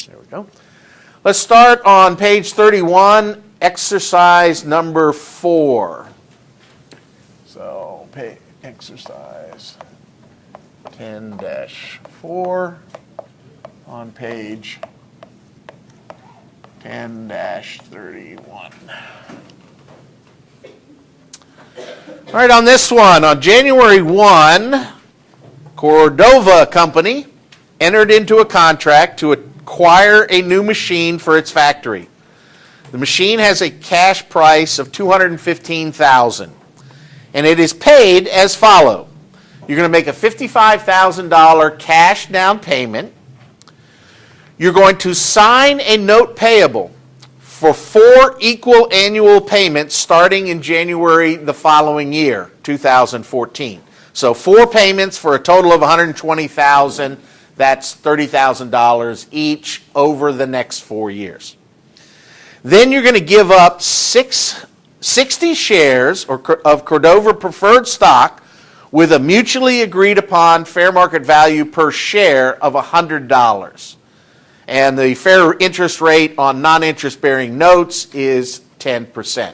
There we go. Let's start on page 31, exercise number 4. So, exercise 10-4 on page 10-31. All right, on this one, on January 1, Cordova Company entered into a contract to acquire a new machine for its factory. The machine has a cash price of $215,000, and it is paid as follows. You're going to make a $55,000 cash down payment. You're going to sign a note payable for 4 equal annual payments starting in January the following year, 2014. So 4 payments for a total of $120,000. That's $30,000 each over the next 4 years. Then you're going to give up 60 shares of Cordova preferred stock with a mutually agreed upon fair market value per share of $100. And the fair interest rate on non-interest bearing notes is 10%.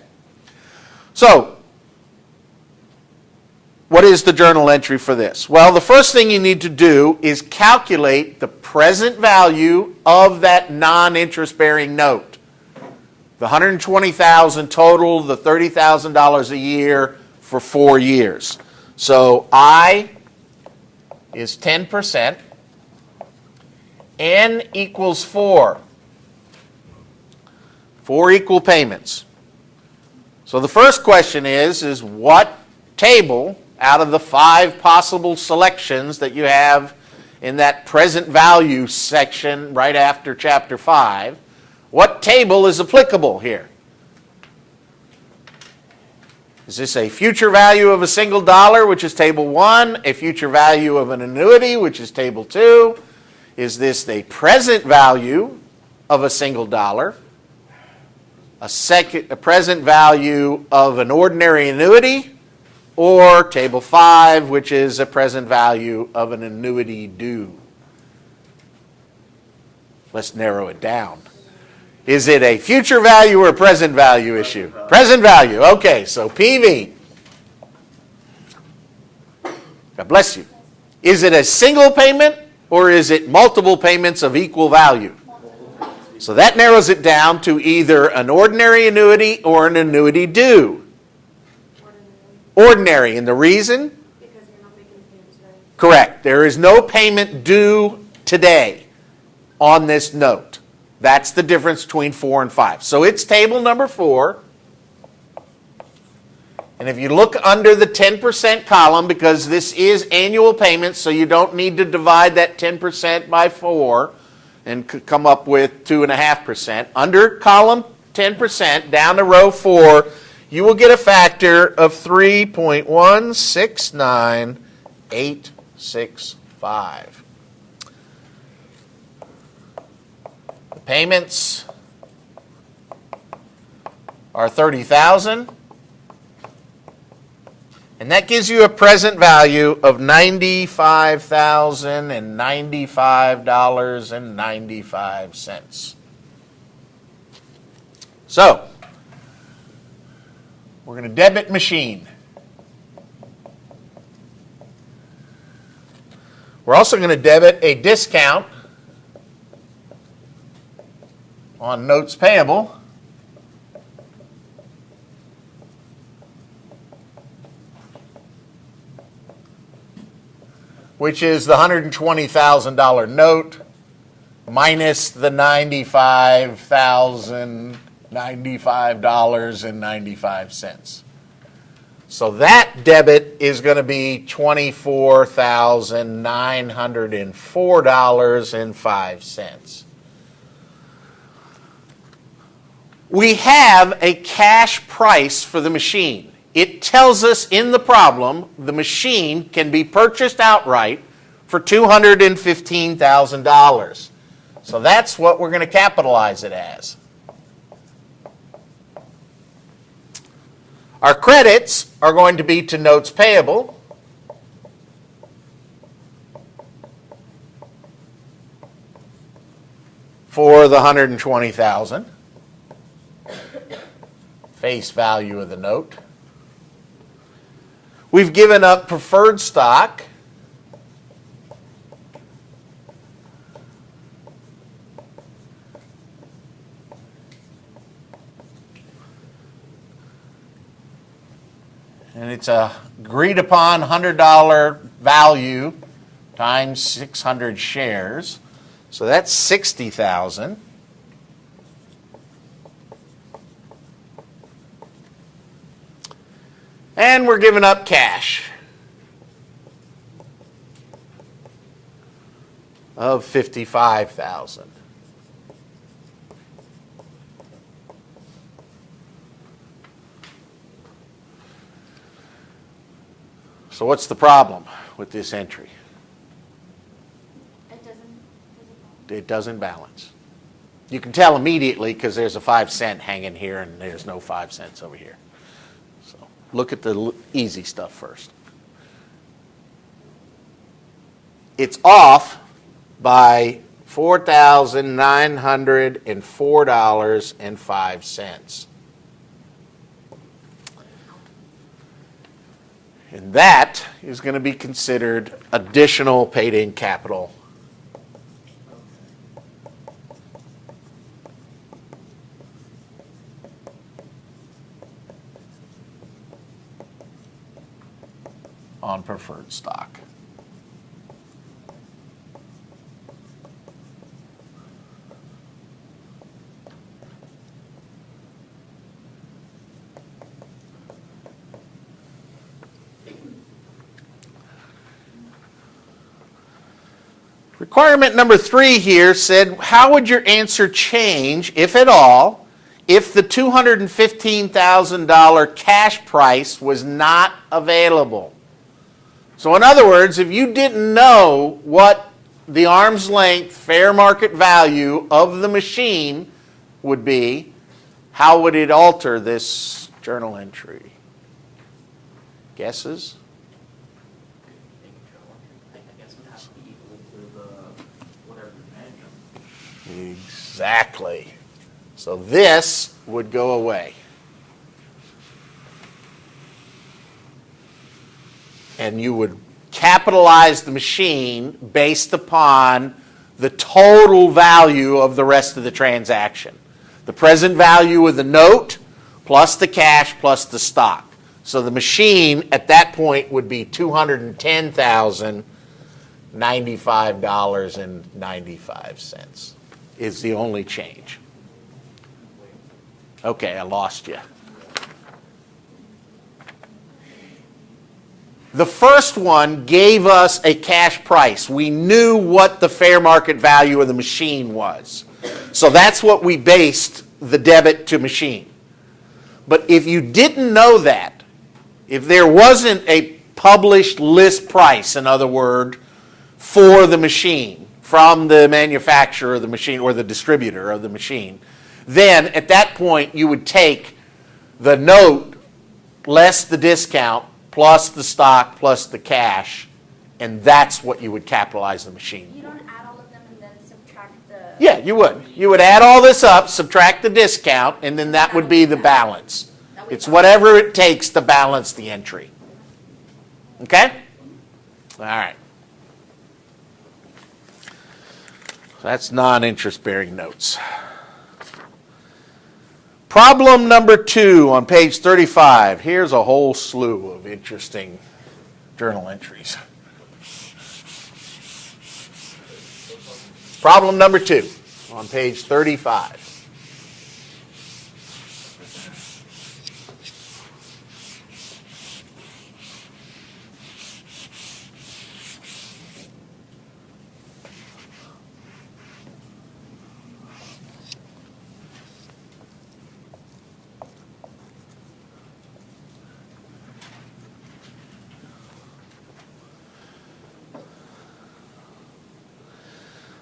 So, what is the journal entry for this? Well, the first thing you need to do is calculate the present value of that non-interest bearing note. The $120,000 total, the $30,000 a year for 4 years. So I is 10%. N equals 4. 4 equal payments. So the first question is what table out of the 5 possible selections that you have in that present value section right after chapter 5, what table is applicable here? Is this a future value of a single dollar, which is table 1, a future value of an annuity, which is table 2? Is this the present value of a single dollar, a present value of an ordinary annuity, or table 5, which is a present value of an annuity due? Let's narrow it down. Is it a future value or a present value issue? Present value. Okay, so PV. God bless you. Is it a single payment or is it multiple payments of equal value? So that narrows it down to either an ordinary annuity or an annuity due. Ordinary. And the reason? Because you're not making payments today. Correct. There is no payment due today on this note. That's the difference between 4 and 5. So it's table number 4. And if you look under the 10% column, because this is annual payments, so you don't need to divide that 10% by 4 and come up with 2.5%. Under column 10%, down to row 4, you will get a factor of 3.169865. The payments are $30,000, and that gives you a present value of $95,095.95. So, we're going to debit machine. We're also going to debit a discount on notes payable, which is the $120,000 note minus the $95,095.95. So that debit is going to be $24,904.05. We have a cash price for the machine. It tells us in the problem the machine can be purchased outright for $215,000. So that's what we're going to capitalize it as. Our credits are going to be to notes payable. for the $120,000. Face value of the note. We've given up preferred stock. And it's a agreed upon $100 value times 600 shares. So that's $60,000. And we're giving up cash of $55,000. So what's the problem with this entry? It doesn't balance. You can tell immediately because there's a 5-cent hanging here and there's no 5 cents over here. So look at the easy stuff first. It's off by $4,904.05. And that is going to be considered additional paid-in capital. On preferred stock. Requirement number 3 here said, how would your answer change, if at all, if the $215,000 cash price was not available? So in other words, if you didn't know what the arm's length fair market value of the machine would be, how would it alter this journal entry? Guesses? Exactly. So this would go away. And you would capitalize the machine based upon the total value of the rest of the transaction. The present value of the note plus the cash plus the stock. So the machine at that point would be $210,095.95 is the only change. Okay, I lost you. The first one gave us a cash price. We knew what the fair market value of the machine was. So that's what we based the debit to machine. But if you didn't know that, if there wasn't a published list price, in other words, for the machine, from the manufacturer of the machine or the distributor of the machine, then at that point you would take the note less the discount plus the stock plus the cash, and that's what you would capitalize the machine. You don't add all of them and then subtract the... Yeah, you would. You would add all this up, subtract the discount, and then that would be the balance. It's whatever it takes to balance the entry. Okay? All right. That's non-interest-bearing notes. Problem number 2 on page 35. Here's a whole slew of interesting journal entries. Problem number 2 on page 35.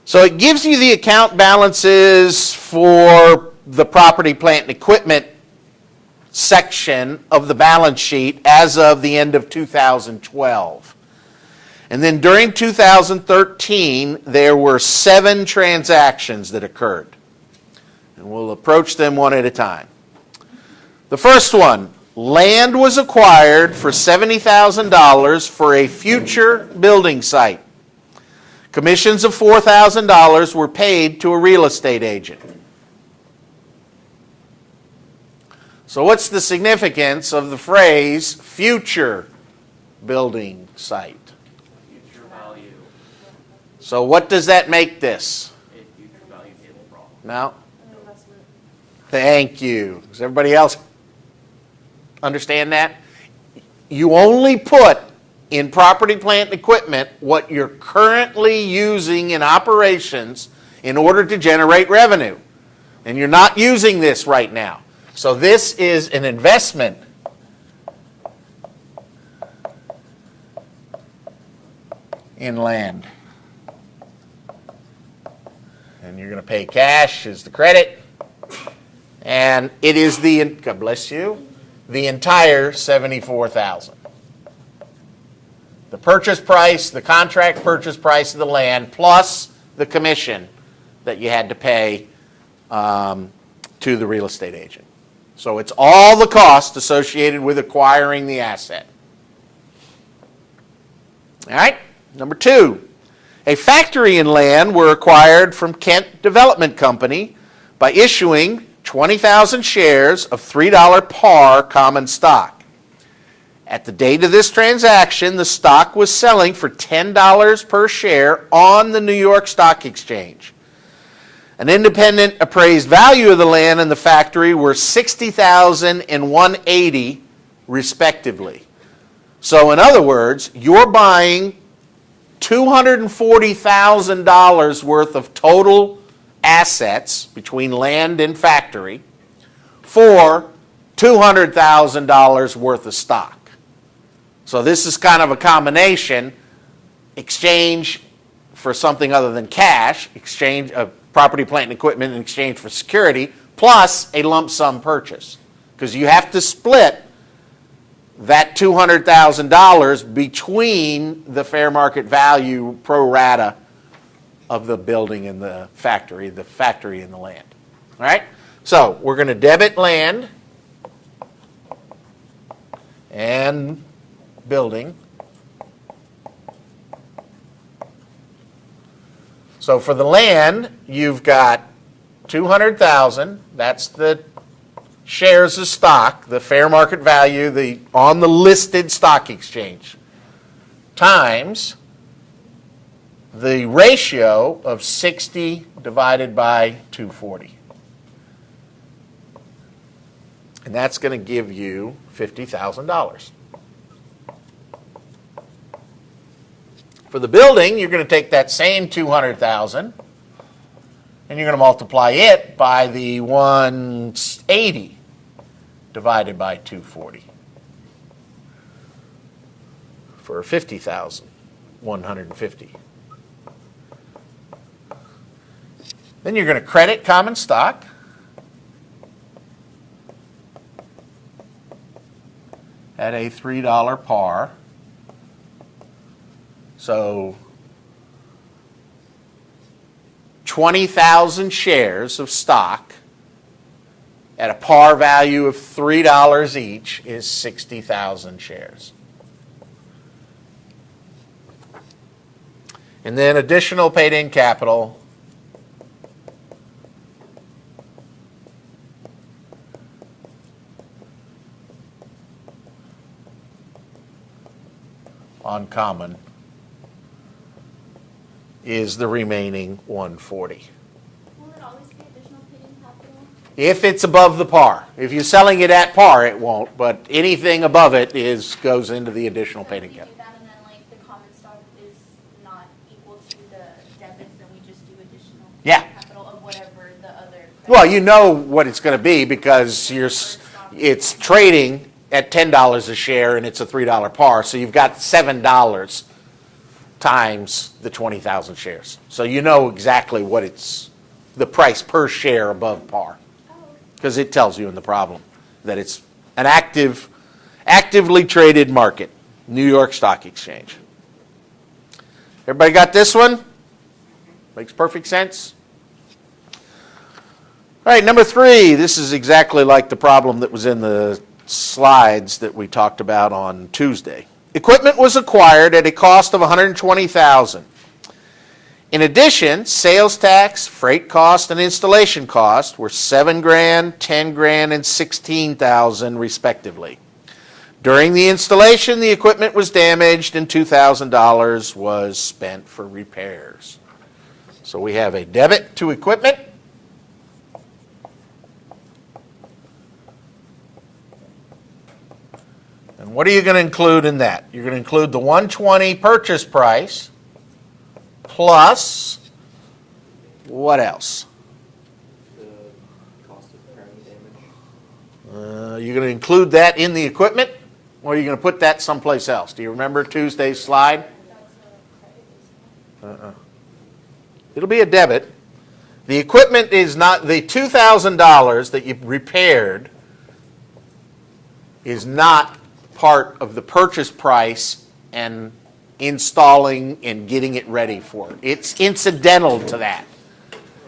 So it gives you the account balances for the property, plant, and equipment section of the balance sheet as of the end of 2012. And then during 2013, there were 7 transactions that occurred. And we'll approach them one at a time. The first one, land was acquired for $70,000 for a future building site. Commissions of $4,000 were paid to a real estate agent. So what's the significance of the phrase future building site? Future value. So what does that make this? A future value table problem. No? Thank you. Does everybody else understand that? You only put in property, plant, and equipment what you're currently using in operations in order to generate revenue. And you're not using this right now. So this is an investment. In land. And you're going to pay cash as the credit. And it is the, God bless you, the entire $74,000. The purchase price, the contract purchase price of the land, plus the commission that you had to pay to the real estate agent. So it's all the cost associated with acquiring the asset. All right, number 2. A factory and land were acquired from Kent Development Company by issuing 20,000 shares of $3 par common stock. At the date of this transaction, the stock was selling for $10 per share on the New York Stock Exchange. An independent appraised value of the land and the factory were $60,000 and $180 respectively. So in other words, you're buying $240,000 worth of total assets between land and factory for $200,000 worth of stock. So this is kind of a combination, exchange for something other than cash, exchange of property, plant, and equipment in exchange for security, plus a lump sum purchase. Because you have to split that $200,000 between the fair market value pro rata of the building and the factory and the land. All right? So we're going to debit land and building. So for the land, you've got $200,000. That's the shares of stock, the fair market value, on the listed stock exchange, times the ratio of 60 divided by 240. And that's going to give you $50,000. For the building, you're going to take that same $200,000 and you're going to multiply it by the 180 divided by 240 for 50,150. Then you're going to credit common stock. At a $3 par. So 20,000 shares of stock at a par value of $3 each is 60,000 shares. And then additional paid-in capital on common is the remaining 140. Will it always be additional paid-in capital? If it's above the par. If you're selling it at par, it won't, but anything above it goes into the additional So paid-in if you do capital. that and then like the common stock is not equal to the debits, then we just do additional Yeah. capital of whatever the other. Well, you know what it's going to be because it's trading at $10 a share and it's a $3 par, so you've got $7 times the 20,000 shares. So you know exactly what it's, the price per share above par, because it tells you in the problem that it's an actively traded market, New York Stock Exchange. Everybody got this one? Makes perfect sense. All right, number 3. This is exactly like the problem that was in the slides that we talked about on Tuesday. Equipment was acquired at a cost of $120,000. In addition, sales tax, freight cost, and installation cost were $7,000, $10,000, and $16,000 respectively. During the installation, the equipment was damaged and $2,000 was spent for repairs. So we have a debit to equipment. And what are you going to include in that? You're going to include the $120 purchase price plus what else? The cost of repairing damage. You're going to include that in the equipment, or are you going to put that someplace else? Do you remember Tuesday's slide? It'll be a debit. The equipment is not, the $2,000 that you repaired is not part of the purchase price and installing and getting it ready for it. It's incidental to that.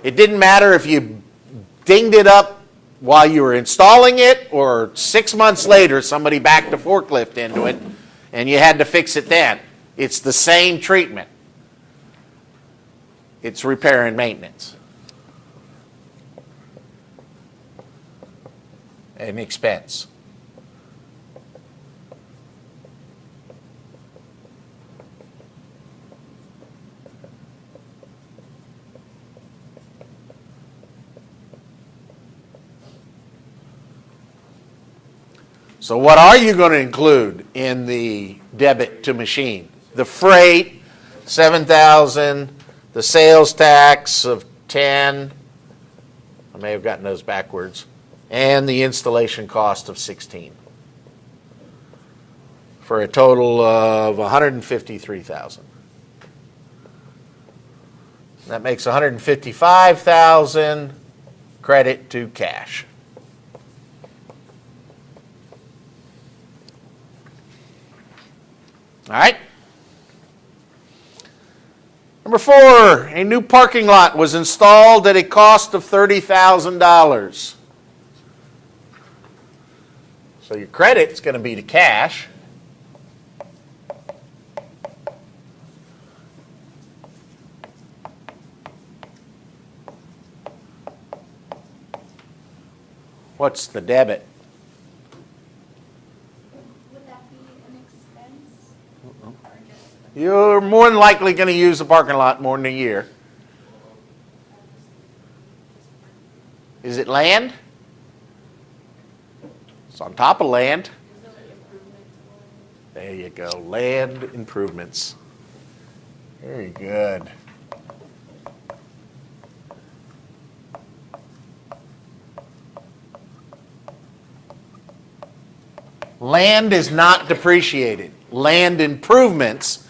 It didn't matter if you dinged it up while you were installing it or 6 months later somebody backed a forklift into it and you had to fix it then. It's the same treatment. It's repair and maintenance. An expense. So what are you going to include in the debit to machine? The freight, $7,000, the sales tax of $10,000, I may have gotten those backwards, and the installation cost of $16,000 for a total of $153,000. That makes $155,000 credit to cash. All right. Number 4, a new parking lot was installed at a cost of $30,000. So your credit's going to be to cash. What's the debit? Would that be an expense? Or just You're more than likely going to use the parking lot more than a year. Is it land? It's on top of land. There you go, land improvements. Very good. Land is not depreciated. Land improvements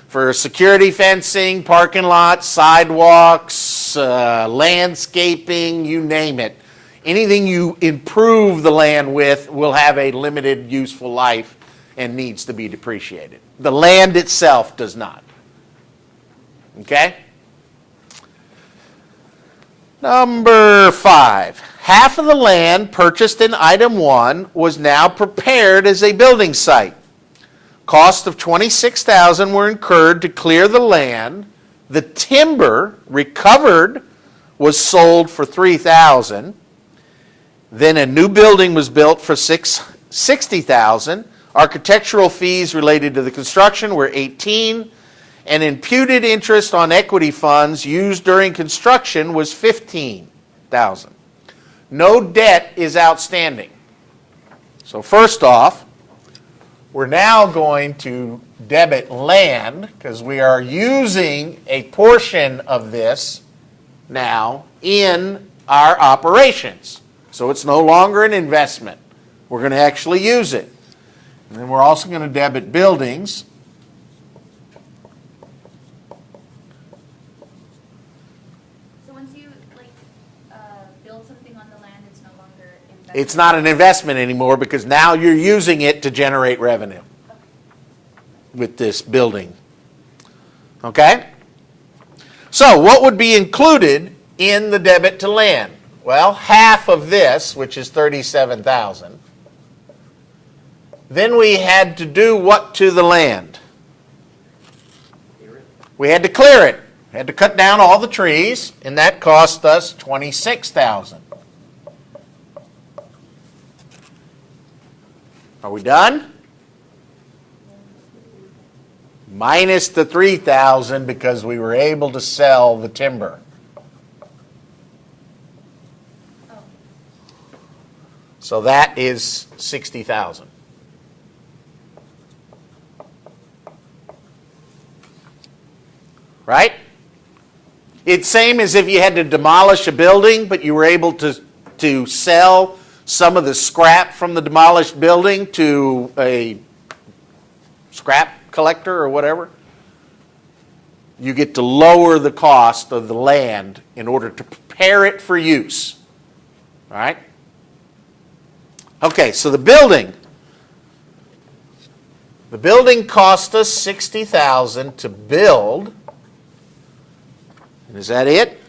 for security fencing, parking lots, sidewalks, landscaping, you name it. Anything you improve the land with will have a limited useful life and needs to be depreciated. The land itself does not. Okay? Number 5. Half of the land purchased in item 1 was now prepared as a building site. Cost of $26,000 were incurred to clear the land. The timber recovered was sold for $3,000. Then a new building was built for $60,000. Architectural fees related to the construction were $18,000, and imputed interest on equity funds used during construction was $15,000. No debt is outstanding. So first off, we're now going to debit land because we are using a portion of this now in our operations. So it's no longer an investment. We're going to actually use it. And then we're also going to debit buildings. So once you build something on the land, it's no longer investment. It's not an investment anymore because now you're using it to generate revenue with this building. Okay? So what would be included in the debit to land? Well, half of this, which is $37,000. Then we had to do what to the land? We had to clear it. We had to cut down all the trees, and that cost us $26,000. Are we done? Minus the $3,000 because we were able to sell the timber. So that is $60,000. Right? It's same as if you had to demolish a building, but you were able to sell some of the scrap from the demolished building to a scrap collector or whatever. You get to lower the cost of the land in order to prepare it for use. All right? Okay, so the building cost us $60,000 to build. And is that it?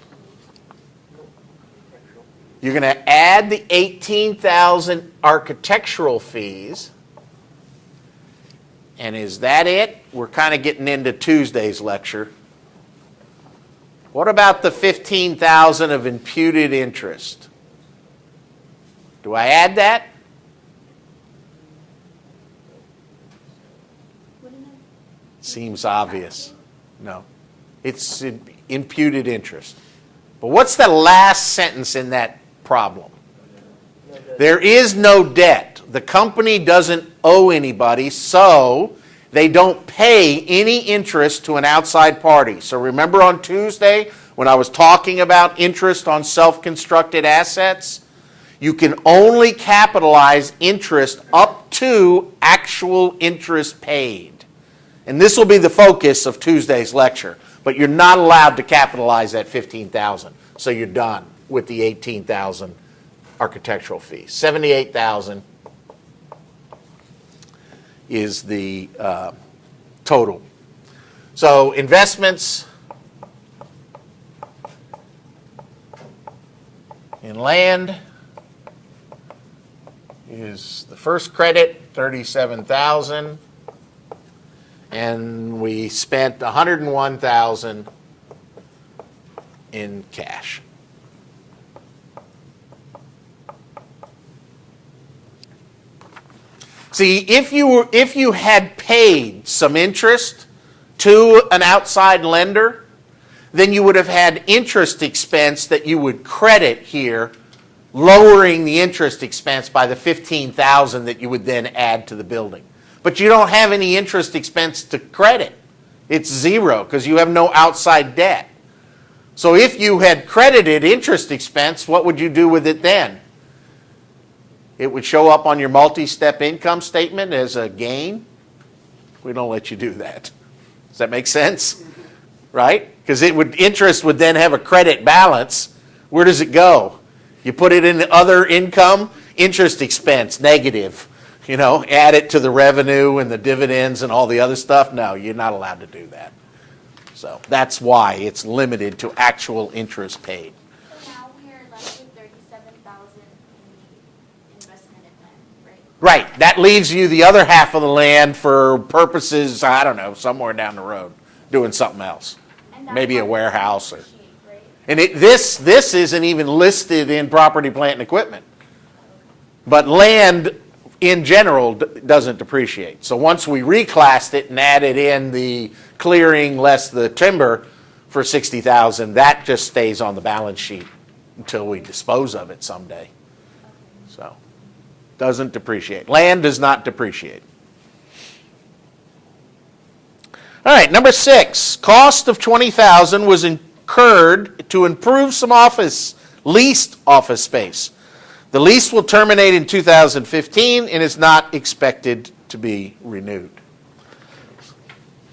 You're going to add the $18,000 architectural fees. And is that it? We're kind of getting into Tuesday's lecture. What about the $15,000 of imputed interest? Do I add that? Seems obvious. No. It's imputed interest. But what's the last sentence in that problem? There is no debt. The company doesn't owe anybody, so they don't pay any interest to an outside party. So remember on Tuesday when I was talking about interest on self-constructed assets? You can only capitalize interest up to actual interest paid. And this will be the focus of Tuesday's lecture. But you're not allowed to capitalize that $15,000. So you're done with the $18,000 architectural fee. $78,000 is the total. So investments in land is the first credit, $37,000. And we spent $101,000 in cash. See, if you had paid some interest to an outside lender, then you would have had interest expense that you would credit here, lowering the interest expense by the $15,000 that you would then add to the building. But you don't have any interest expense to credit. It's zero because you have no outside debt. So if you had credited interest expense, what would you do with it then? It would show up on your multi-step income statement as a gain. We don't let you do that. Does that make sense? Right? Because interest would then have a credit balance. Where does it go? You put it in other income, interest expense, negative. You know, add it to the revenue and the dividends and all the other stuff. No, you're not allowed to do that. So that's why it's limited to actual interest paid. So now we are left with $37,000 in investment in land, right? Right. That leaves you the other half of the land for purposes, I don't know, somewhere down the road, doing something else. Maybe a warehouse. Or, right? and this isn't even listed in property, plant, and equipment. But land in general doesn't depreciate. So once we reclassed it and added in the clearing less the timber for $60,000, that just stays on the balance sheet until we dispose of it someday. So doesn't depreciate. Land does not depreciate. All right, number 6, cost of $20,000 was incurred to improve some leased office space. The lease will terminate in 2015 and is not expected to be renewed.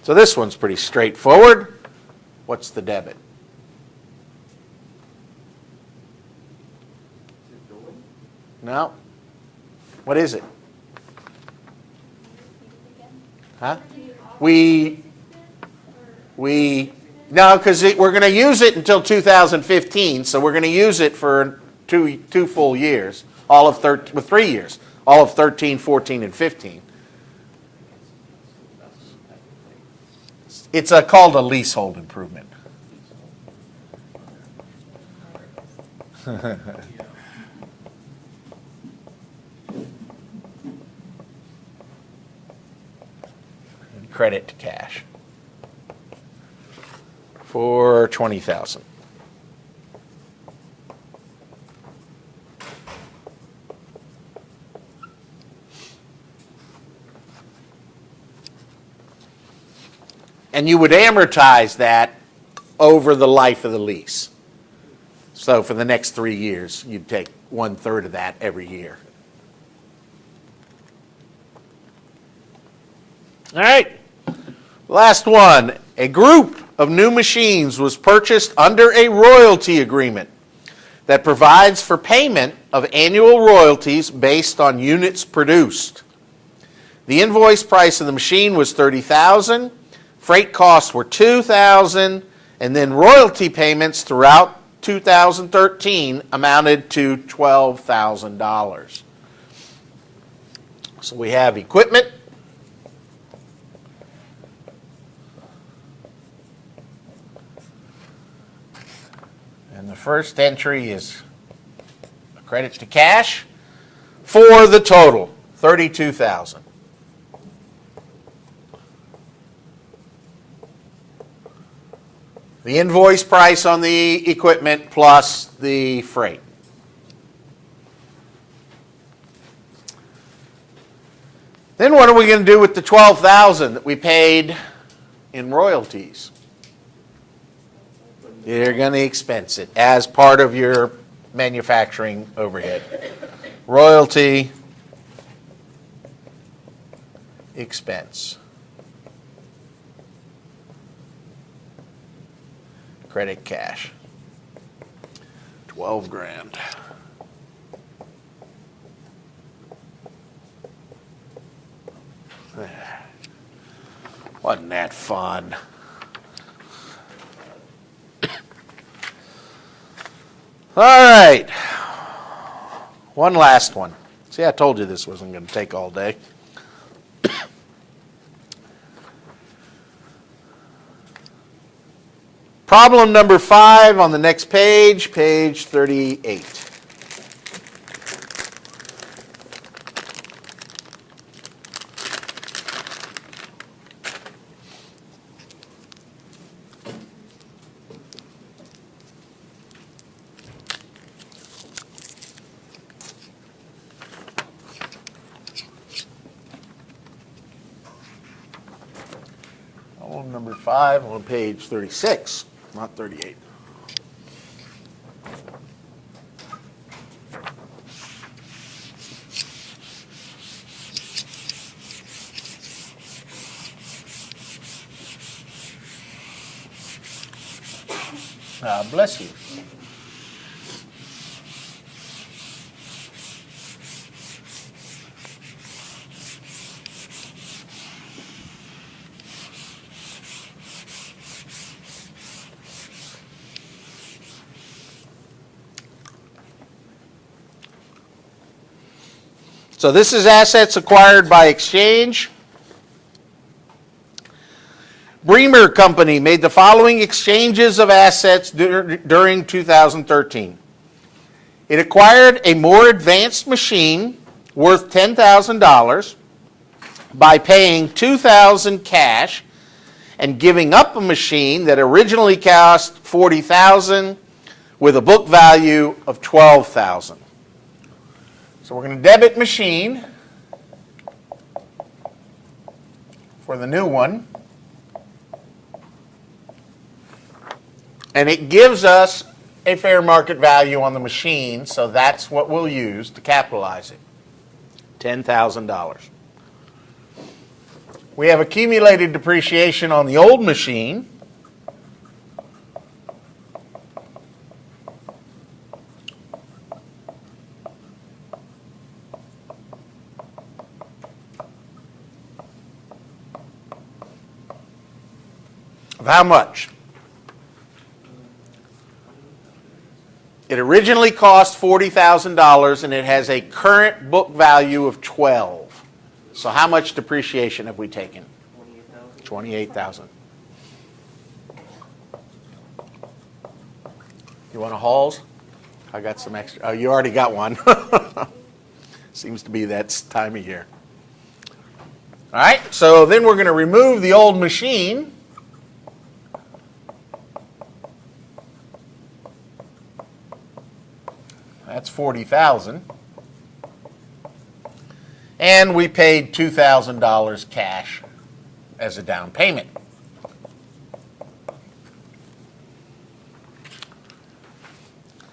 So this one's pretty straightforward. What's the debit? No. What is it? No, because we're going to use it until 2015, so we're going to use it for two full years, with 3 years, all of 13, 14, and 15. It's called a leasehold improvement. Credit to cash for $20,000. And you would amortize that over the life of the lease. So for the next 3 years, you'd take 1/3 of that every year. All right, last one. A group of new machines was purchased under a royalty agreement that provides for payment of annual royalties based on units produced. The invoice price of the machine was $30,000. Freight costs were $2,000, and then royalty payments throughout 2013 amounted to $12,000. So we have equipment, and the first entry is a credit to cash for the total, $32,000. The invoice price on the equipment plus the freight. Then what are we going to do with the $12,000 that we paid in royalties? You're going to expense it as part of your manufacturing overhead. Royalty expense. Credit cash. 12 grand. Wasn't that fun? All right. One last one. See, I told you this wasn't going to take all day. Problem number 5 on the next page, page 38. Problem number 5 on page 36. Not 38. Bless you. So this is assets acquired by exchange. Bremer Company made the following exchanges of assets during 2013. It acquired a more advanced machine worth $10,000 by paying $2,000 cash and giving up a machine that originally cost $40,000 with a book value of $12,000. So we're going to debit machine for the new one. And it gives us a fair market value on the machine, so that's what we'll use to capitalize it. $10,000. We have accumulated depreciation on the old machine. Of how much? It originally cost $40,000 and it has a current book value of 12. So how much depreciation have we taken? 28,000. You want a Halls? I got some extra. Oh, you already got one. Seems to be that time of year. All right, so then we're going to remove the old machine. That's 40,000. And we paid $2,000 cash as a down payment.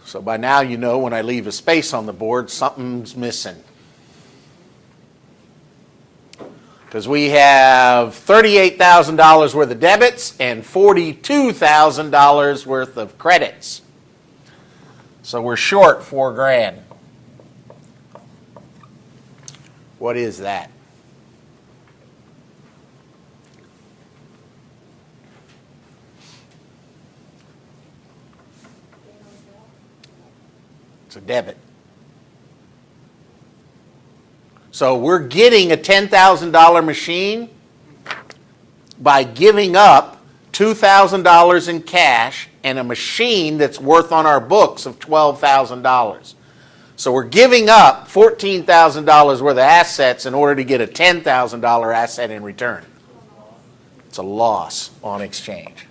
So by now you know when I leave a space on the board, something's missing. Because we have $38,000 worth of debits and $42,000 worth of credits. So we're short $4,000. What is that? It's a debit. So we're getting a $10,000 machine by giving up $2,000 in cash and a machine that's worth on our books of $12,000. So we're giving up $14,000 worth of assets in order to get a $10,000 asset in return. It's a loss on exchange.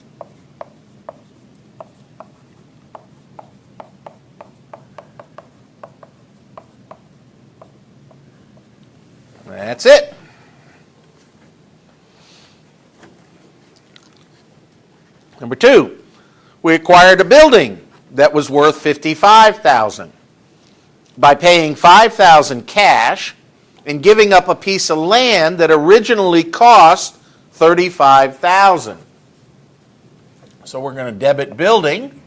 That's it. Number 2, we acquired a building that was worth $55,000 by paying $5,000 cash and giving up a piece of land that originally cost $35,000. So we're going to debit building.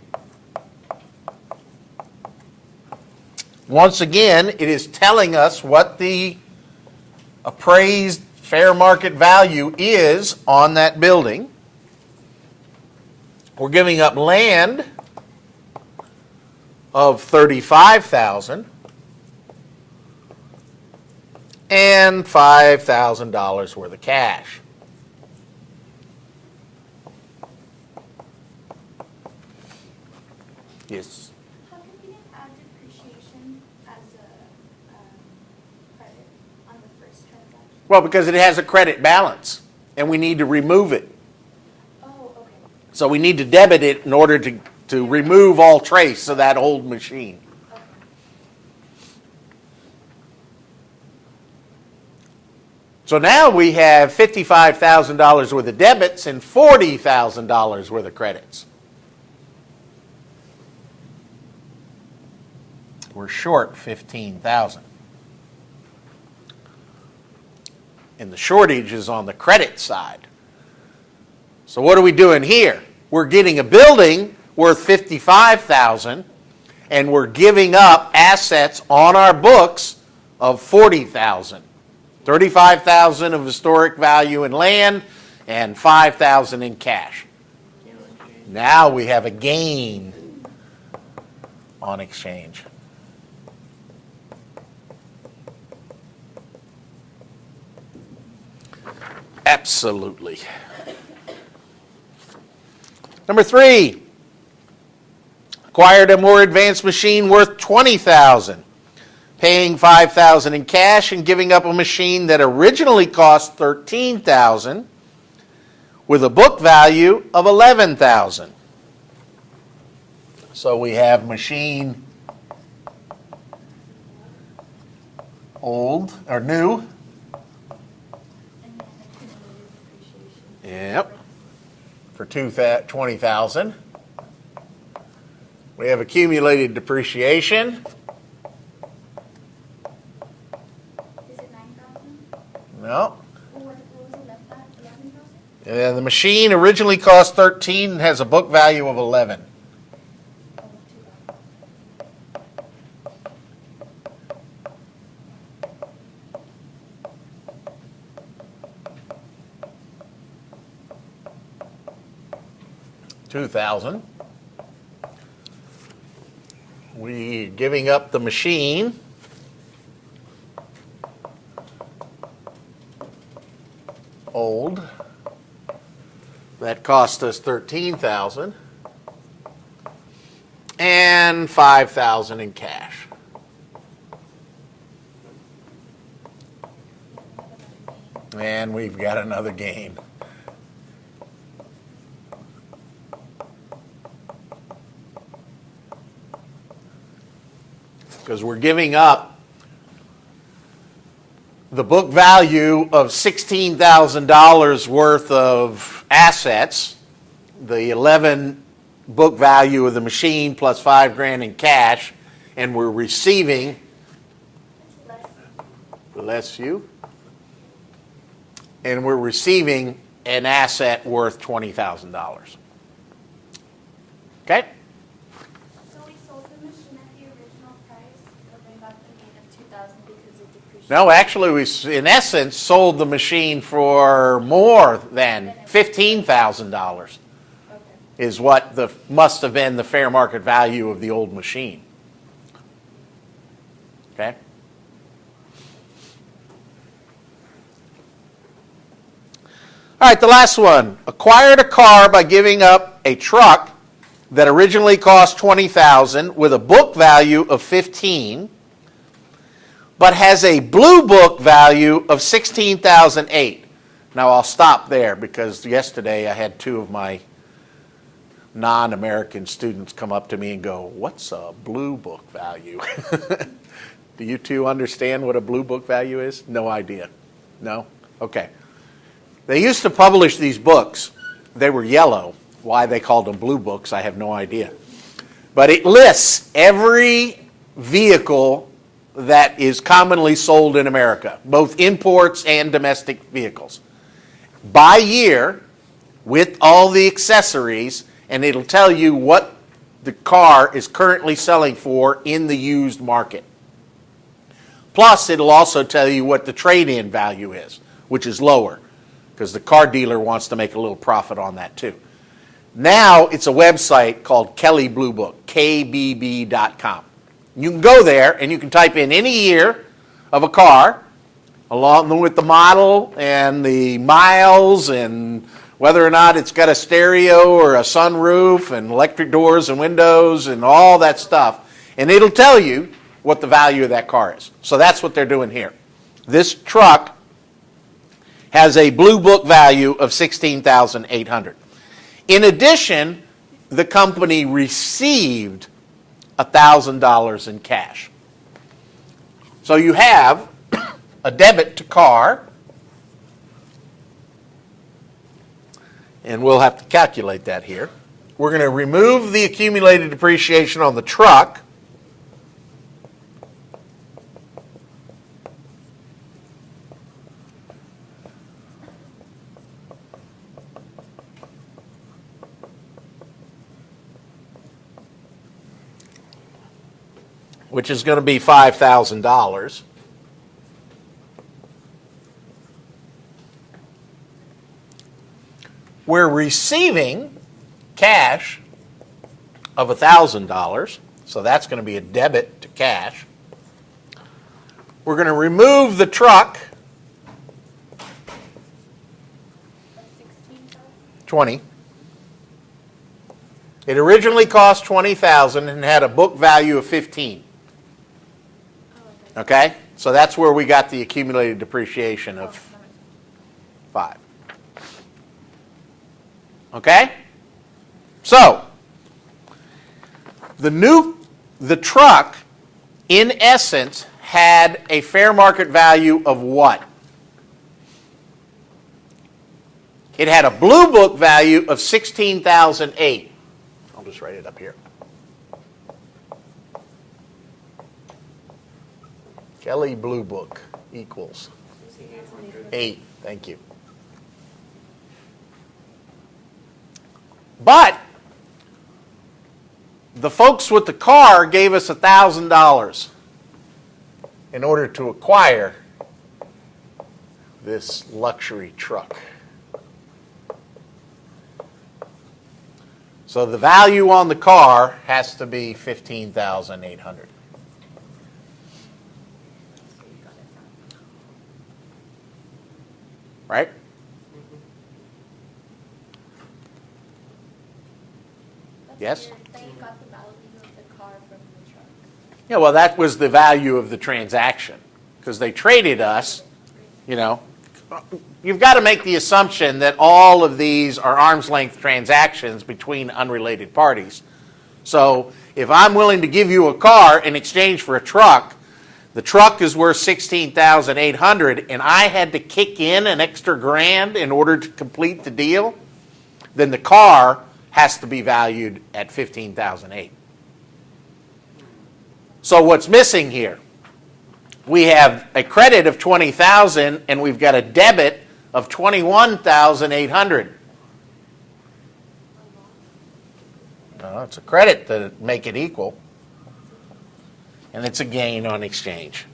Once again, it is telling us what the appraised fair market value is on that building. We're giving up land of $35,000 and $5,000 worth of cash. Yes. How come we didn't add depreciation as a credit on the first transaction? Well, because it has a credit balance, and we need to remove it. Oh, okay. So we need to debit it in order to remove all trace of that old machine. Okay. So now we have $55,000 worth of debits and $40,000 worth of credits. We're short $15,000. And the shortage is on the credit side. So what are we doing here? We're getting a building worth $55,000 and we're giving up assets on our books of $40,000. $35,000 of historic value in land and $5,000 in cash. Now we have a gain on exchange. Absolutely. Number 3, acquired a more advanced machine worth $20,000, paying $5,000 in cash and giving up a machine that originally cost $13,000 with a book value of $11,000. So we have machine old or new. And then accumulated depreciation. Yep. For $20,000. We have accumulated depreciation. Is it 9,000? No. What was it left at? 11,000? The machine originally cost $13 and has a book value of $11. Oh, 2,000. $2,000. We're giving up the machine. Old. That cost us $13,000. And $5,000 in cash. And we've got another gain. Because we're giving up the book value of $16,000 worth of assets, the 11 book value of the machine plus $5,000 in cash, and we're receiving, bless you, and we're receiving an asset worth $20,000. Okay? So we sold the machine at the original price, or we got the gain of 2,000 because of depreciation? No, actually, we, in essence, sold the machine for more than $15,000 is what the must have been the fair market value of the old machine. Okay? All right, the last one. Acquired a car by giving up a truck that originally cost $20,000 with a book value of $15,000, but has a blue book value of $16,008. Now I'll stop there because yesterday I had two of my non-American students come up to me and go, "What's a blue book value?" Do you two understand what a blue book value is? No idea. No? Okay. They used to publish these books. They were yellow. Why they called them blue books, I have no idea. But it lists every vehicle that is commonly sold in America, both imports and domestic vehicles, by year with all the accessories, and it'll tell you what the car is currently selling for in the used market. Plus, it'll also tell you what the trade-in value is, which is lower, because the car dealer wants to make a little profit on that too. Now, it's a website called Kelley Blue Book, KBB.com. You can go there and you can type in any year of a car, along with the model and the miles and whether or not it's got a stereo or a sunroof and electric doors and windows and all that stuff. And it'll tell you what the value of that car is. So that's what they're doing here. This truck has a blue book value of $16,800. In addition, the company received $1,000 in cash. So you have a debit to car, and we'll have to calculate that here. We're going to remove the accumulated depreciation on the truck. Which is going to be $5,000. We're receiving cash of $1,000, so that's going to be a debit to cash. We're going to remove the truck, 20. It originally cost $20,000 and had a book value of $15,000. Okay, so that's where we got the accumulated depreciation of 5. Okay, so the truck, in essence, had a fair market value of what? It had a blue book value of $16,008. I'll just write it up here. Kelley Blue Book equals 8. Thank you. But the folks with the car gave us $1,000 in order to acquire this luxury truck. So the value on the car has to be $15,800. Right? Yes? Then you got the value of the car from the truck. Yeah, well, that was the value of the transaction because they traded us, you know. You've got to make the assumption that all of these are arm's length transactions between unrelated parties. So if I'm willing to give you a car in exchange for a truck, the truck is worth $16,800 and I had to kick in an extra grand in order to complete the deal, then the car has to be valued at $15,800. So what's missing here? We have a credit of $20,000 and we've got a debit of $21,800. No, it's a credit to make it equal. And it's a gain on exchange.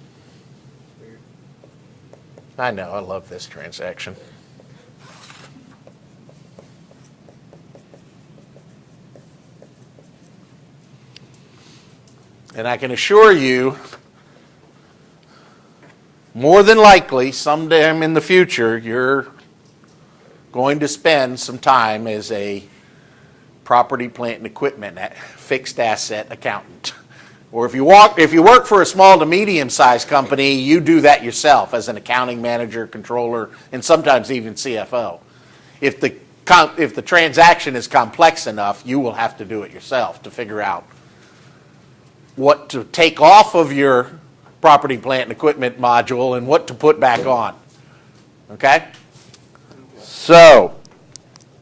I know, I love this transaction. And I can assure you, more than likely, sometime in the future, you're going to spend some time as a property, plant, and equipment fixed asset accountant. Or if you work for a small to medium-sized company, you do that yourself as an accounting manager, controller, and sometimes even CFO. If the transaction is complex enough, you will have to do it yourself to figure out what to take off of your property, plant, and equipment module and what to put back on. Okay? So,